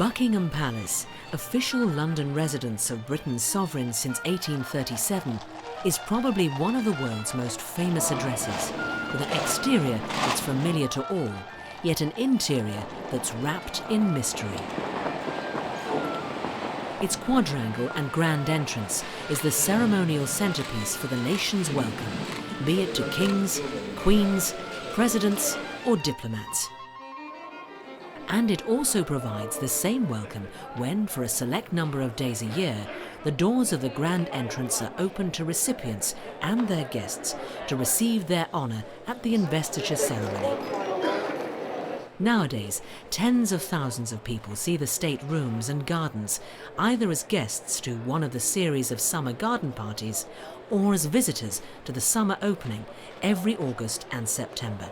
Buckingham Palace, official London residence of Britain's sovereign since 1837, is probably one of the world's most famous addresses, with an exterior that's familiar to all, yet an interior that's wrapped in mystery. Its quadrangle and grand entrance is the ceremonial centrepiece for the nation's welcome, be it to kings, queens, presidents or diplomats. And it also provides the same welcome when, for a select number of days a year, the doors of the grand entrance are open to recipients and their guests to receive their honour at the investiture ceremony. Nowadays, tens of thousands of people see the state rooms and gardens either as guests to one of the series of summer garden parties or as visitors to the summer opening every August and September.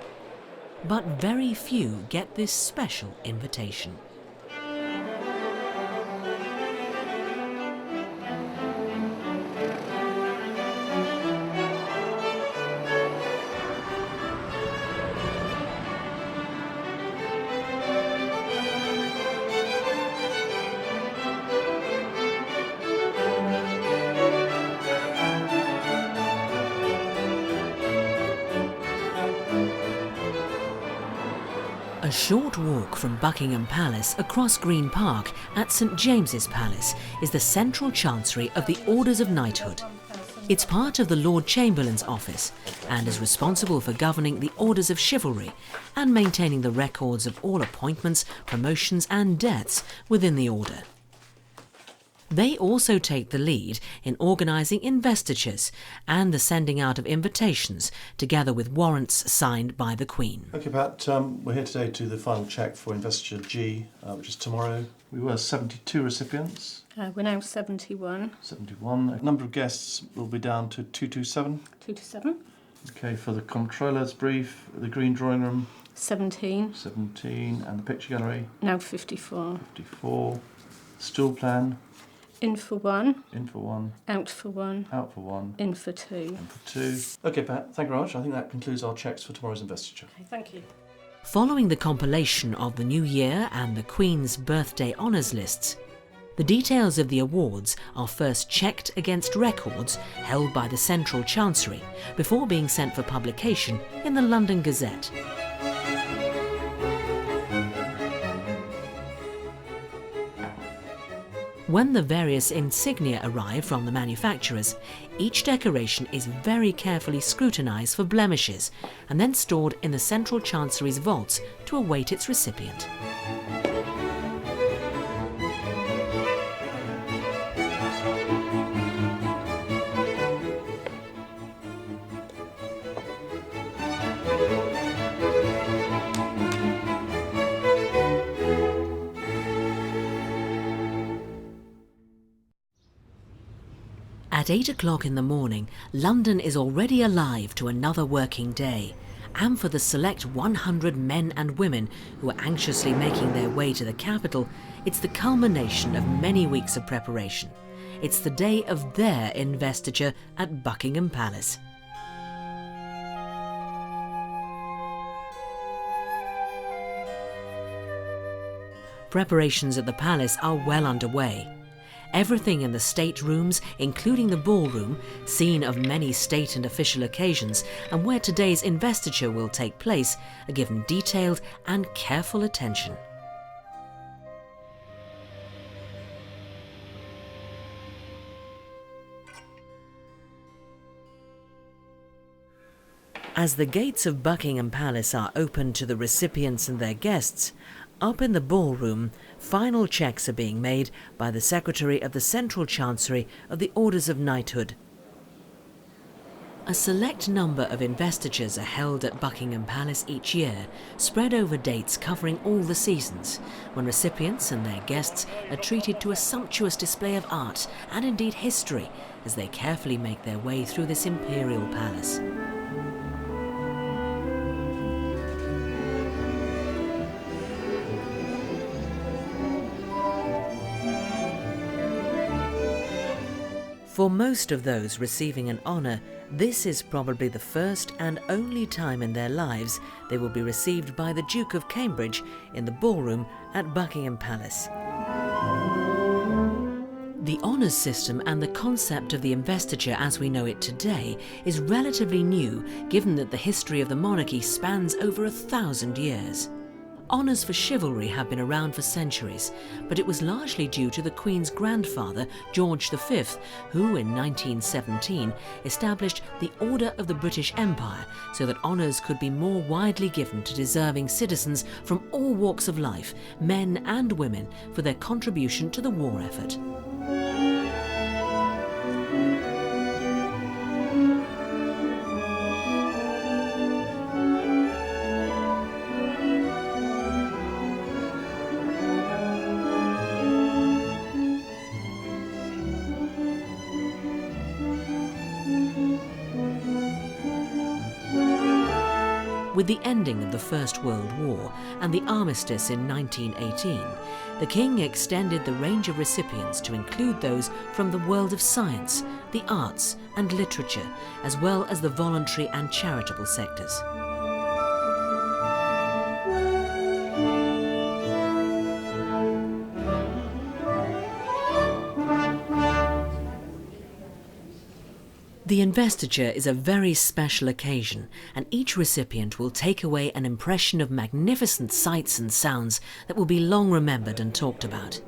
But very few get this special invitation. A short walk from Buckingham Palace across Green Park at St James's Palace is the central chancery of the Orders of Knighthood. It's part of the Lord Chamberlain's office and is responsible for governing the Orders of Chivalry and maintaining the records of all appointments, promotions and deaths within the order. They also take the lead in organising investitures and the sending out of invitations, together with warrants signed by the Queen. OK, Pat, we're here today to do the final check for investiture G, which is tomorrow. We were 72 recipients. We're now 71. 71. Number of guests will be down to 227. 227. OK, for the Comptroller's brief, the Green Drawing Room. 17. 17. And the Picture Gallery. Now 54. 54. Stool plan. In for one. In for one. Out for one. Out for one. In for two. In for two. OK, Pat, thank you very much. I think that concludes our checks for tomorrow's investiture. Okay, thank you. Following the compilation of the New Year and the Queen's birthday honours lists, the details of the awards are first checked against records held by the Central Chancery before being sent for publication in the London Gazette. When the various insignia arrive from the manufacturers, each decoration is very carefully scrutinised for blemishes and then stored in the Central Chancery's vaults to await its recipient. At 8 o'clock in the morning, London is already alive to another working day, and for the select 100 men and women who are anxiously making their way to the capital, it's the culmination of many weeks of preparation. It's the day of their investiture at Buckingham Palace. Preparations at the palace are well underway. Everything in the state rooms, including the ballroom, scene of many state and official occasions, and where today's investiture will take place, are given detailed and careful attention. As the gates of Buckingham Palace are open to the recipients and their guests, up in the ballroom, final checks are being made by the Secretary of the Central Chancery of the Orders of Knighthood. A select number of investitures are held at Buckingham Palace each year, spread over dates covering all the seasons, when recipients and their guests are treated to a sumptuous display of art and indeed history as they carefully make their way through this imperial palace. For most of those receiving an honour, this is probably the first and only time in their lives they will be received by the Duke of Cambridge in the ballroom at Buckingham Palace. The honours system and the concept of the investiture as we know it today is relatively new, given that the history of the monarchy spans over 1,000 years. Honours for chivalry have been around for centuries, but it was largely due to the Queen's grandfather, George V, who in 1917 established the Order of the British Empire so that honours could be more widely given to deserving citizens from all walks of life, men and women, for their contribution to the war effort. With the ending of the First World War and the armistice in 1918, the King extended the range of recipients to include those from the world of science, the arts and literature, as well as the voluntary and charitable sectors. The investiture is a very special occasion, and each recipient will take away an impression of magnificent sights and sounds that will be long remembered and talked about.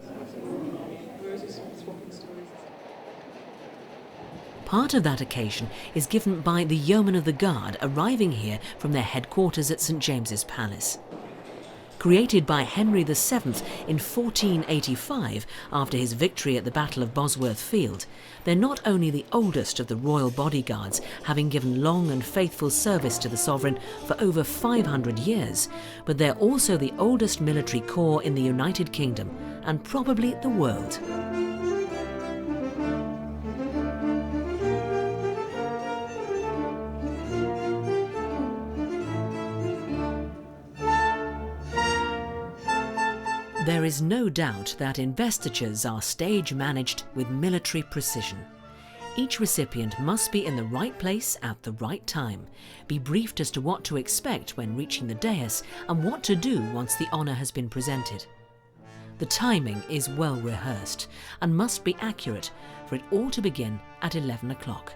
Part of that occasion is given by the Yeomen of the Guard arriving here from their headquarters at St James's Palace. Created by Henry VII in 1485 after his victory at the Battle of Bosworth Field, they're not only the oldest of the royal bodyguards, having given long and faithful service to the sovereign for over 500 years, but they're also the oldest military corps in the United Kingdom and probably the world. There is no doubt that investitures are stage managed with military precision. Each recipient must be in the right place at the right time, be briefed as to what to expect when reaching the dais and what to do once the honour has been presented. The timing is well rehearsed and must be accurate, for it all to begin at 11 o'clock.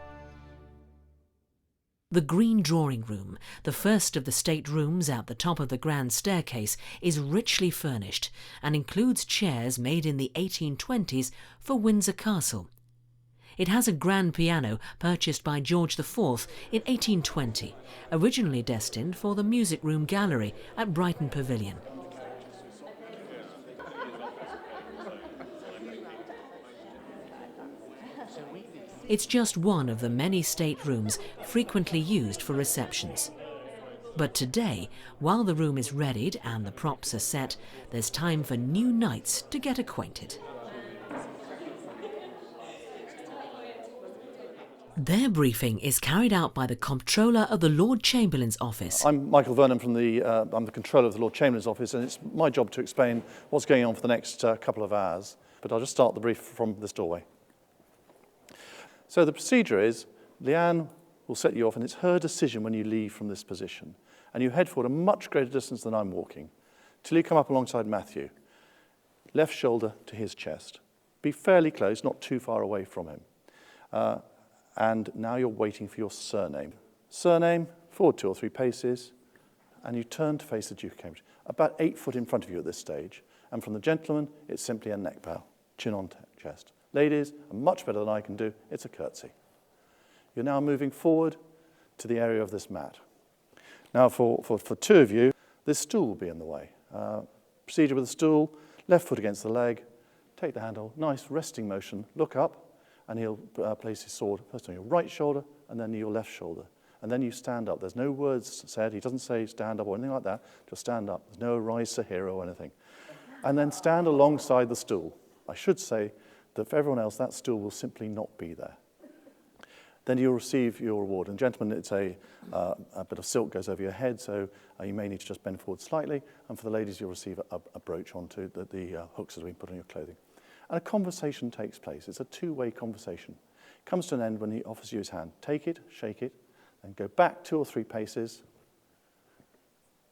The Green Drawing Room, the first of the state rooms at the top of the grand staircase, is richly furnished and includes chairs made in the 1820s for Windsor Castle. It has a grand piano purchased by George IV in 1820, originally destined for the music room gallery at Brighton Pavilion. It's just one of the many state rooms frequently used for receptions. But today, while the room is readied and the props are set, there's time for new knights to get acquainted. Their briefing is carried out by the Comptroller of the Lord Chamberlain's office. I'm Michael Vernon I'm the Controller of the Lord Chamberlain's office, and it's my job to explain what's going on for the next couple of hours. But I'll just start the brief from this doorway. So the procedure is, Leanne will set you off, and it's her decision when you leave from this position. And you head forward a much greater distance than I'm walking, till you come up alongside Matthew. Left shoulder to his chest. Be fairly close, not too far away from him. And now you're waiting for your surname. Surname, forward 2 or 3 paces, and you turn to face the Duke of Cambridge. About 8 foot in front of you at this stage. And from the gentleman, it's simply a neck bow, chin on chest. Ladies, much better than I can do, it's a curtsy. You're now moving forward to the area of this mat. Now for 2 of you, this stool will be in the way. Procedure with the stool, left foot against the leg, take the handle, nice resting motion, look up, and he'll place his sword first on your right shoulder and then your left shoulder. And then you stand up. There's no words said. He doesn't say stand up or anything like that. Just stand up. There's no rise Sir Hero or anything. And then stand alongside the stool. I should say that for everyone else, that stool will simply not be there. Then you'll receive your reward. And gentlemen, it's a bit of silk goes over your head, so you may need to just bend forward slightly. And for the ladies, you'll receive a brooch onto the hooks that have been put on your clothing. And a conversation takes place. It's a two-way conversation. It comes to an end when he offers you his hand. Take it, shake it, then go back 2 or 3 paces.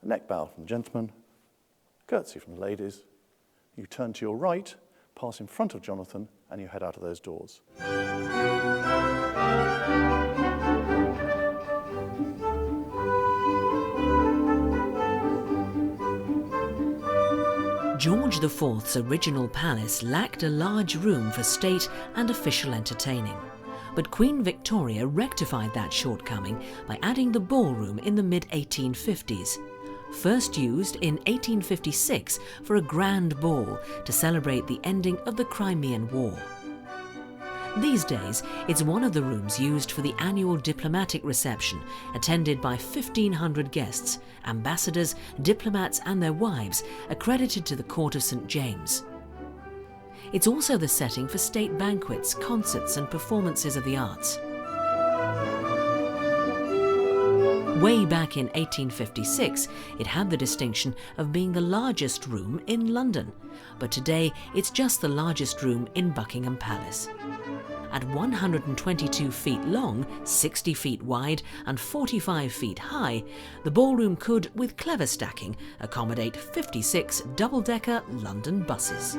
A neck bow from the gentleman, curtsy from the ladies. You turn to your right, pass in front of Jonathan, and you head out of those doors. George IV's original palace lacked a large room for state and official entertaining. But Queen Victoria rectified that shortcoming by adding the ballroom in the mid-1850s. First used in 1856 for a grand ball to celebrate the ending of the Crimean War. These days, it's one of the rooms used for the annual diplomatic reception, attended by 1,500 guests, ambassadors, diplomats and their wives, accredited to the Court of St. James. It's also the setting for state banquets, concerts and performances of the arts. Way back in 1856, it had the distinction of being the largest room in London, but today it's just the largest room in Buckingham Palace. At 122 feet long, 60 feet wide and 45 feet high, the ballroom could, with clever stacking, accommodate 56 double-decker London buses.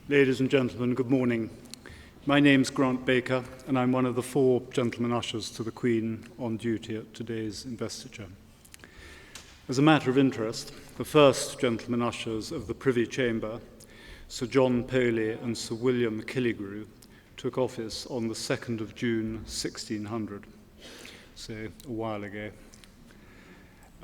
Ladies and gentlemen, good morning. My name's Grant Baker, and I'm one of the 4 gentlemen ushers to the Queen on duty at today's investiture. As a matter of interest, the first gentlemen ushers of the Privy Chamber, Sir John Poley and Sir William Killigrew, took office on the 2nd of June 1600, so a while ago.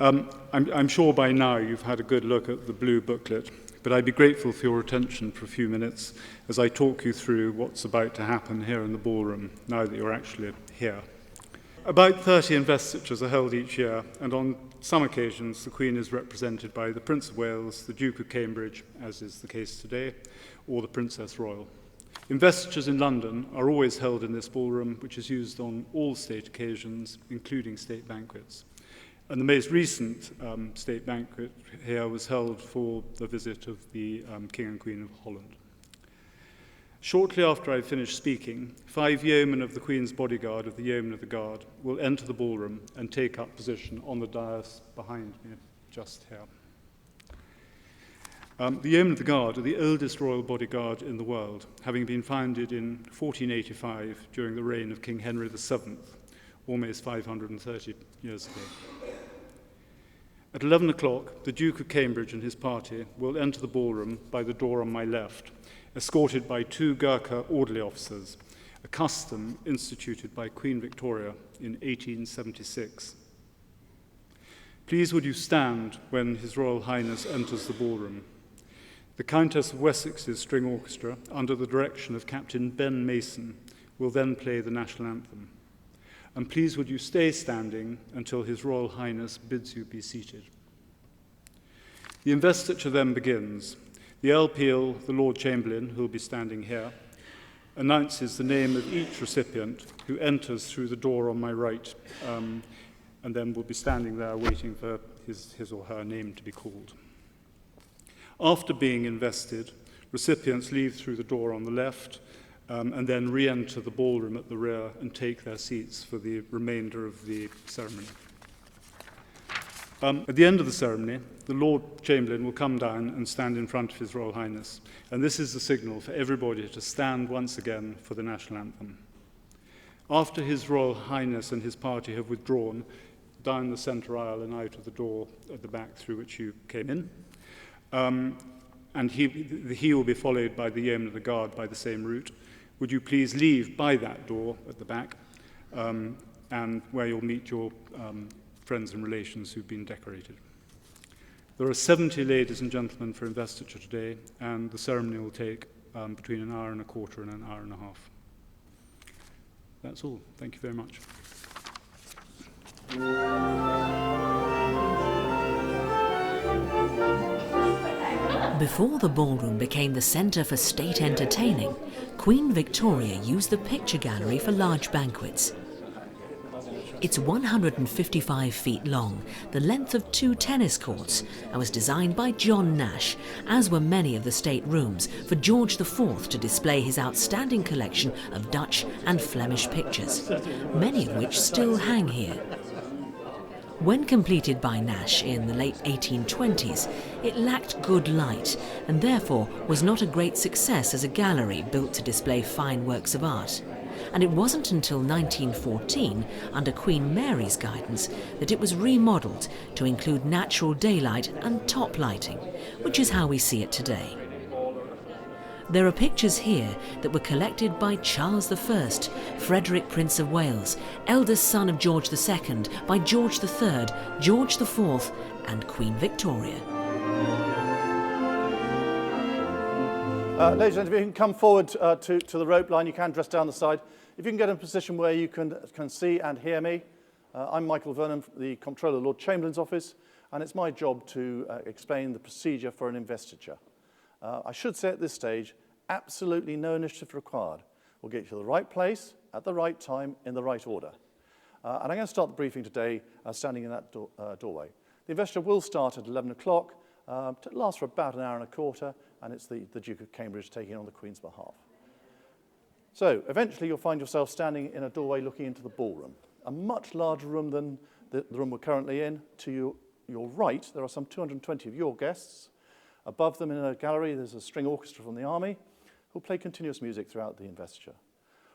I'm sure by now you've had a good look at the blue booklet, but I'd be grateful for your attention for a few minutes as I talk you through what's about to happen here in the ballroom, now that you're actually here. About 30 investitures are held each year, and on some occasions the Queen is represented by the Prince of Wales, the Duke of Cambridge, as is the case today, or the Princess Royal. Investitures in London are always held in this ballroom, which is used on all state occasions, including state banquets. And the most recent state banquet here was held for the visit of the King and Queen of Holland. Shortly after I finish speaking, 5 yeomen of the Queen's bodyguard of the Yeomen of the Guard will enter the ballroom and take up position on the dais behind me, just here. The Yeomen of the Guard are the oldest royal bodyguard in the world, having been founded in 1485 during the reign of King Henry VII, almost 530 years ago. At 11 o'clock, the Duke of Cambridge and his party will enter the ballroom by the door on my left, escorted by 2 Gurkha orderly officers, a custom instituted by Queen Victoria in 1876. Please would you stand when His Royal Highness enters the ballroom. The Countess of Wessex's string orchestra, under the direction of Captain Ben Mason, will then play the national anthem. And please would you stay standing until His Royal Highness bids you be seated. The investiture then begins. The Earl Peel, the Lord Chamberlain, who will be standing here, announces the name of each recipient who enters through the door on my right, and then will be standing there waiting for his or her name to be called. After being invested, recipients leave through the door on the left, and then re-enter the ballroom at the rear and take their seats for the remainder of the ceremony. At the end of the ceremony, the Lord Chamberlain will come down and stand in front of His Royal Highness, and this is the signal for everybody to stand once again for the national anthem. After His Royal Highness and his party have withdrawn down the centre aisle and out of the door at the back through which you came in, and he will be followed by the Yeomen of the Guard by the same route, would you please leave by that door at the back, and where you'll meet your friends and relations who've been decorated. There are 70 ladies and gentlemen for investiture today, and the ceremony will take between an hour and a quarter and an hour and a half. That's all. Thank you very much. Before the ballroom became the centre for state entertaining, Queen Victoria used the picture gallery for large banquets. It's 155 feet long, the length of 2 tennis courts, and was designed by John Nash, as were many of the state rooms, for George IV to display his outstanding collection of Dutch and Flemish pictures, many of which still hang here. When completed by Nash in the late 1820s, it lacked good light and therefore was not a great success as a gallery built to display fine works of art. And it wasn't until 1914, under Queen Mary's guidance, that it was remodelled to include natural daylight and top lighting, which is how we see it today. There are pictures here that were collected by Charles I, Frederick Prince of Wales, eldest son of George II, by George III, George IV, and Queen Victoria. Ladies and gentlemen, if you can come forward to the rope line, you can dress down the side. If you can get in a position where you can see and hear me. I'm Michael Vernon, the Comptroller of the Lord Chamberlain's office, and it's my job to explain the procedure for an investiture. I should say at this stage, absolutely no initiative required. We'll get you to the right place, at the right time, in the right order. And I'm going to start the briefing today standing in that doorway. The investiture will start at 11 o'clock, to last for about an hour and a quarter, and it's the Duke of Cambridge taking on the Queen's behalf. So, eventually you'll find yourself standing in a doorway looking into the ballroom, a much larger room than the room we're currently in. To your right, there are some 220 of your guests. Above them in a gallery, there's a string orchestra from the army who'll play continuous music throughout the investiture.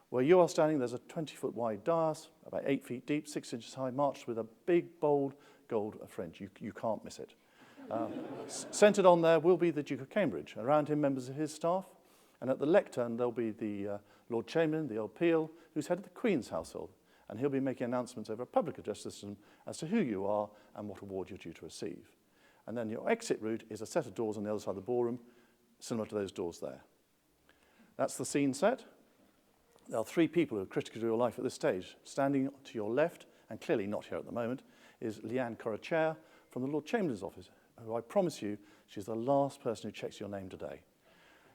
Where you are standing, there's a 20-foot wide dais, about 8 feet deep, 6 inches high, marched with a big, bold gold fringe. You can't miss it. Centred on there will be the Duke of Cambridge. Around him, members of his staff. And at the lectern, there'll be the Lord Chamberlain, the Earl Peel, who's head of the Queen's household. And he'll be making announcements over a public address system as to who you are and what award you're due to receive. And then your exit route is a set of doors on the other side of the ballroom, similar to those doors there. That's the scene set. There are 3 people who are critical to your life at this stage. Standing to your left, and clearly not here at the moment, is Leanne Corrichare from the Lord Chamberlain's office, who I promise you, she's the last person who checks your name today.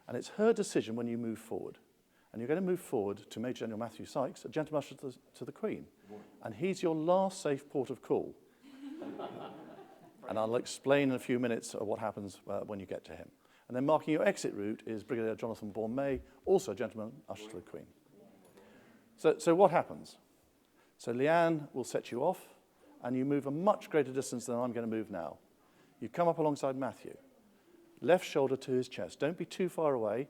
And it's her decision when you move forward. And you're going to move forward to Major General Matthew Sykes, a gentleman usher to the Queen. And he's your last safe port of call. And I'll explain in a few minutes what happens when you get to him. And then marking your exit route is Brigadier Jonathan Bourne-May, also a gentleman usher to the Queen. So what happens? So Leanne will set you off, and you move a much greater distance than I'm going to move now. You come up alongside Matthew, left shoulder to his chest. Don't be too far away,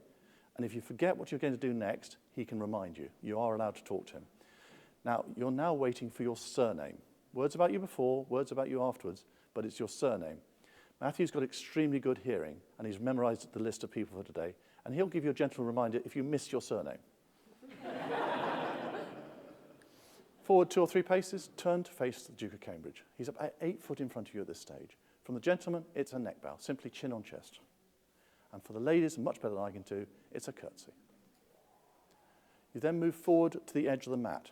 and if you forget what you're going to do next, he can remind you. You are allowed to talk to him. Now, you're now waiting for your surname. Words about you before, words about you afterwards, but it's your surname. Matthew's got extremely good hearing, and he's memorized the list of people for today, and he'll give you a gentle reminder if you miss your surname. Forward 2 or 3 paces, turn to face the Duke of Cambridge. He's about 8 foot in front of you at this stage. From the gentleman, it's a neck bow, simply chin on chest. And for the ladies, much better than I can do, it's a curtsy. You then move forward to the edge of the mat.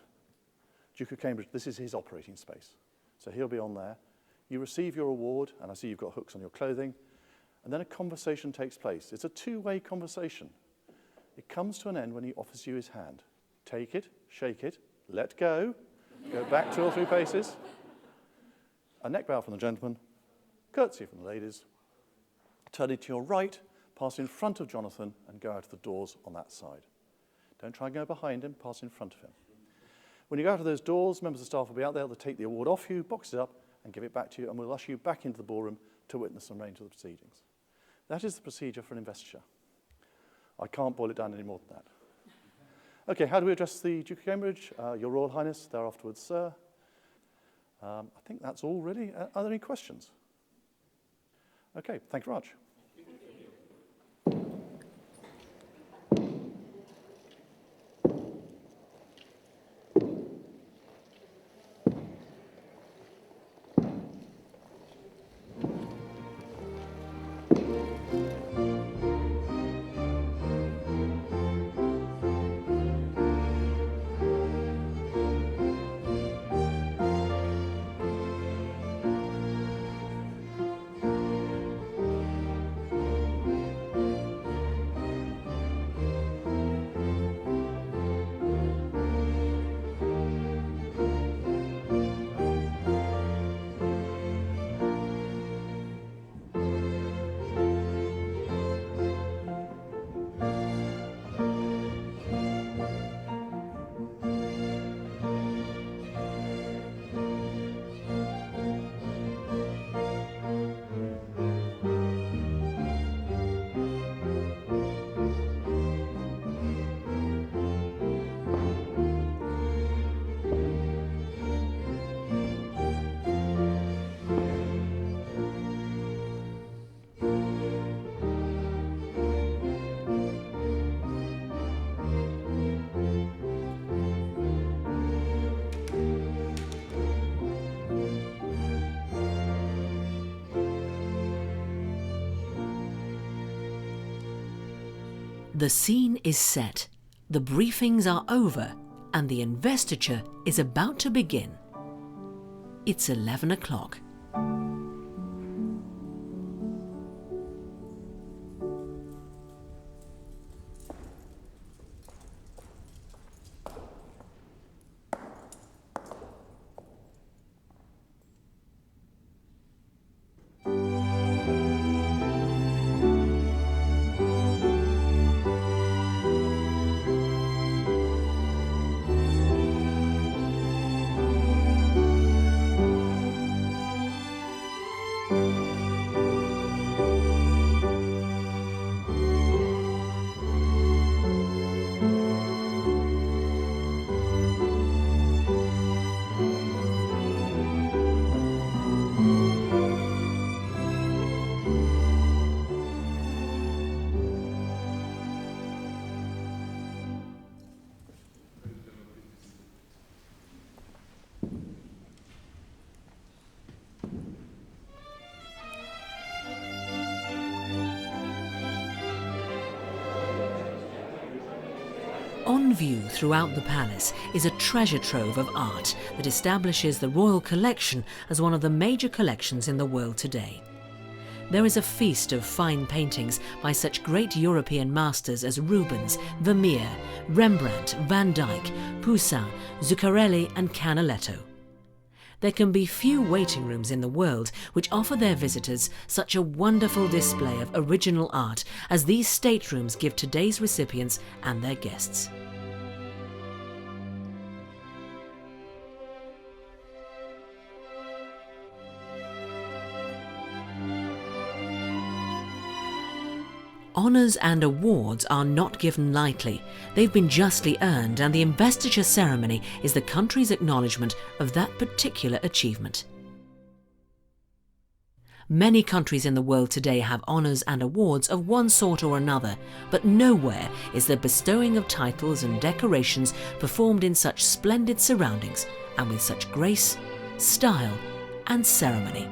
Duke of Cambridge, this is his operating space. So he'll be on there. You receive your award, and I see you've got hooks on your clothing, and then a conversation takes place. It's a 2-way conversation. It comes to an end when he offers you his hand. Take it, shake it, let go back 2 or 3 paces. A neck bow from the gentleman, curtsy from the ladies. Turning to your right, pass in front of Jonathan and go out of the doors on that side. Don't try and go behind him, pass in front of him. When you go out of those doors, members of staff will be out there, they'll take the award off you, box it up, and give it back to you, and we'll usher you back into the ballroom to witness the remainder of the proceedings. That is the procedure for an investiture. I can't boil it down any more than that. Okay, how do we address the Duke of Cambridge? Your Royal Highness, there afterwards, sir. I think that's all really. Are there any questions? Okay, thank you very much. The scene is set, the briefings are over, and the investiture is about to begin. It's 11 o'clock. On view throughout the palace is a treasure trove of art that establishes the royal collection as one of the major collections in the world today. There is a feast of fine paintings by such great European masters as Rubens, Vermeer, Rembrandt, Van Dyck, Poussin, Zuccarelli and Canaletto. There can be few waiting rooms in the world which offer their visitors such a wonderful display of original art as these staterooms give today's recipients and their guests. Honours and awards are not given lightly. They've been justly earned, and the investiture ceremony is the country's acknowledgement of that particular achievement. Many countries in the world today have honours and awards of one sort or another, but nowhere is the bestowing of titles and decorations performed in such splendid surroundings and with such grace, style and ceremony.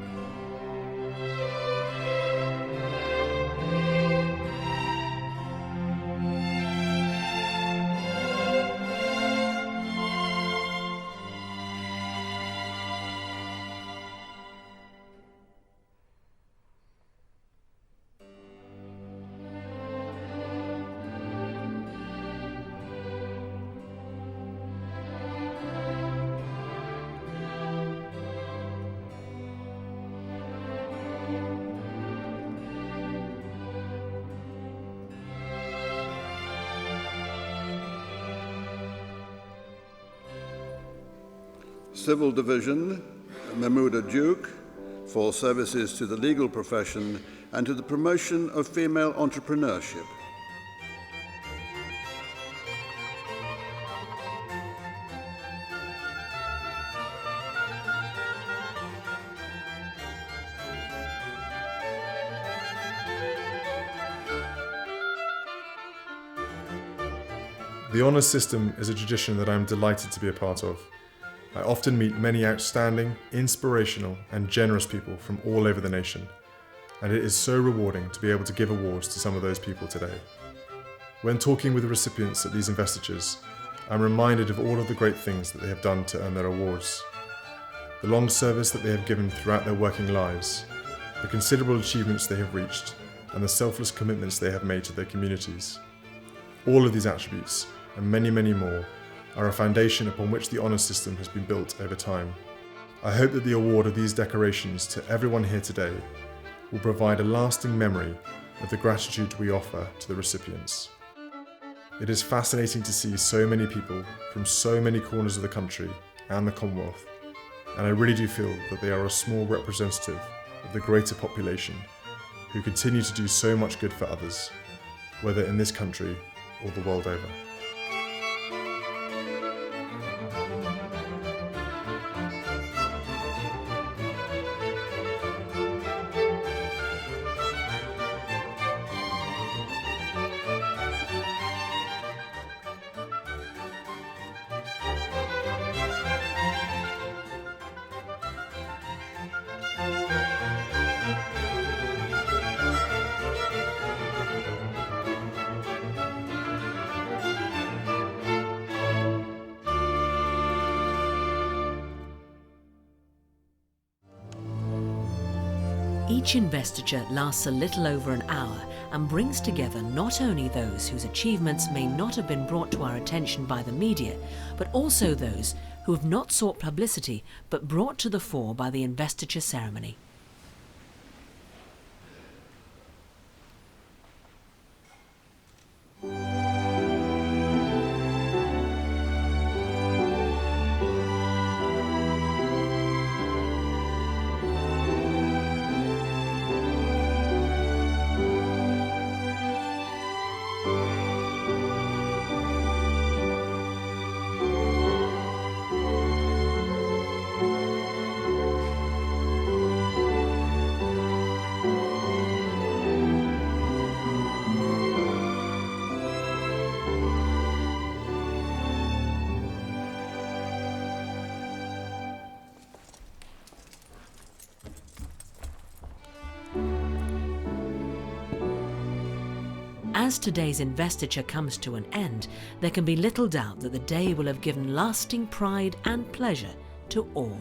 Civil Division, Mehmooda-Duke, for services to the legal profession and to the promotion of female entrepreneurship. The honours system is a tradition that I am delighted to be a part of. I often meet many outstanding, inspirational and generous people from all over the nation, and it is so rewarding to be able to give awards to some of those people today. When talking with the recipients at these investitures, I'm reminded of all of the great things that they have done to earn their awards, the long service that they have given throughout their working lives, the considerable achievements they have reached, and the selfless commitments they have made to their communities. All of these attributes, and many, many more, are a foundation upon which the honours system has been built over time. I hope that the award of these decorations to everyone here today will provide a lasting memory of the gratitude we offer to the recipients. It is fascinating to see so many people from so many corners of the country and the Commonwealth, and I really do feel that they are a small representative of the greater population who continue to do so much good for others, whether in this country or the world over. Each investiture lasts a little over an hour and brings together not only those whose achievements may not have been brought to our attention by the media, but also those who have not sought publicity but brought to the fore by the investiture ceremony. As today's investiture comes to an end, there can be little doubt that the day will have given lasting pride and pleasure to all.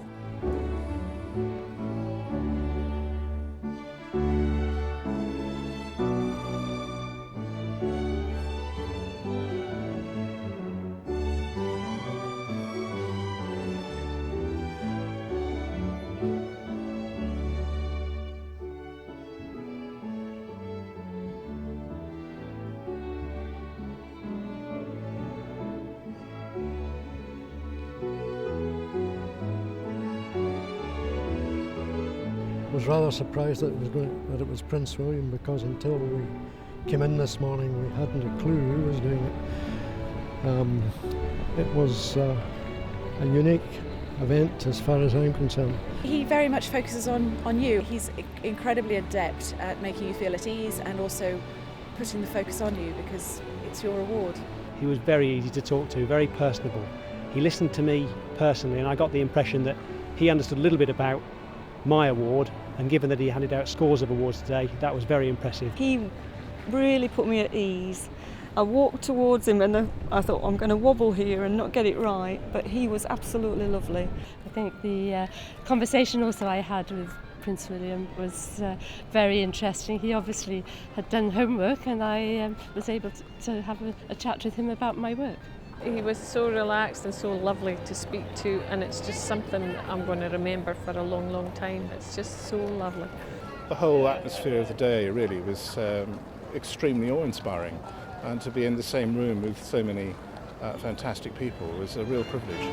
I was rather surprised that it was Prince William, because until we came in this morning we hadn't a clue who was doing it. It was a unique event as far as I'm concerned. He very much focuses on you. He's incredibly adept at making you feel at ease and also putting the focus on you because it's your award. He was very easy to talk to, very personable. He listened to me personally, and I got the impression that he understood a little bit about my award, and given that he handed out scores of awards today, that was very impressive. He really put me at ease. I walked towards him and I thought, I'm going to wobble here and not get it right, but he was absolutely lovely. I think the conversation also I had with Prince William was very interesting. He obviously had done homework, and I was able to have a chat with him about my work. He was so relaxed and so lovely to speak to, and it's just something I'm going to remember for a long, long time. It's just so lovely. The whole atmosphere of the day really was extremely awe-inspiring, and to be in the same room with so many fantastic people was a real privilege.